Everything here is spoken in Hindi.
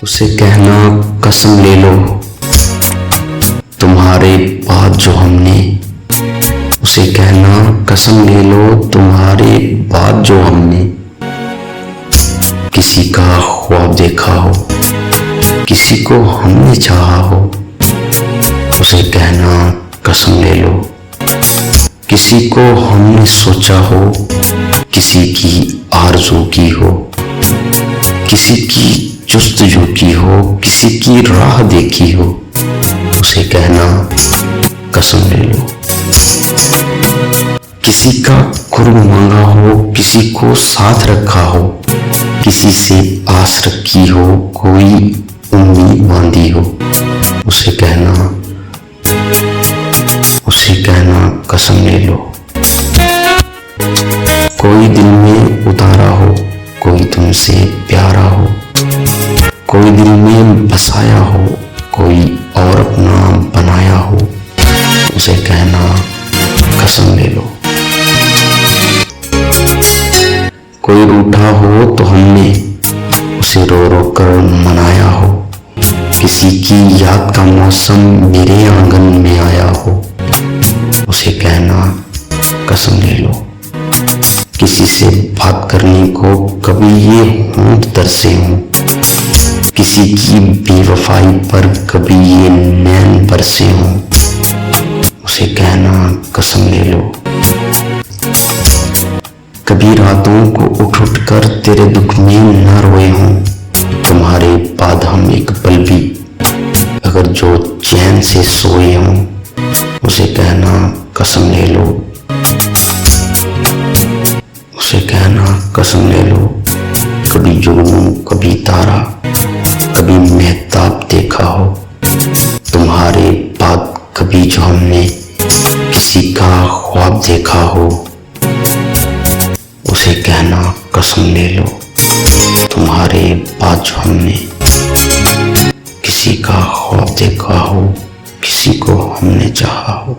उसे कहना कसम ले लो तुम्हारे बाद जो हमने, उसे कहना कसम ले लो तुम्हारे बाद जो हमने किसी का ख्वाब देखा हो, किसी को हमने चाहा हो। उसे कहना कसम ले लो किसी को हमने सोचा हो, किसी की आरज़ू की हो, किसी की जुस्तजू की हो, किसी की राह देखी हो। उसे कहना कसम ले लो किसी का कुर्ब मांगा हो, किसी को साथ रखा हो, किसी से आस रखी हो, कोई उम्मीद बांधी हो। उसे कहना कसम ले लो। कोई दिल में उतारा हो, कोई तुमसे प्यारा हो, कोई दिल में बसाया हो, कोई और अपना बनाया हो। उसे कहना कसम ले लो। कोई रूठा हो तो हमने उसे रो रो कर मनाया हो, किसी की याद का मौसम मेरे आंगन में आया हो। उसे कहना कसम ले लो किसी से बात करने को कभी ये होंठ तरसे हों, किसी की बेवफाई पर कभी ये नैन बरसे हों। उसे कहना कसम ले लो कभी रातों को उठ उठ कर तेरे दुख में न रोए हों, तुम्हारे बाद हम एक पल भी अगर जो चैन से सोए हों। उसे कहना कसम ले लो, उसे कहना कसम ले लो कभी जुगनू कभी तारा, कभी महताब देखा हो, तुम्हारे बाद कभी जो हमने किसी का ख्वाब देखा हो। उसे कहना कसम ले लो तुम्हारे बाद जो हमने किसी का ख्वाब देखा हो, किसी को हमने चाहा हो।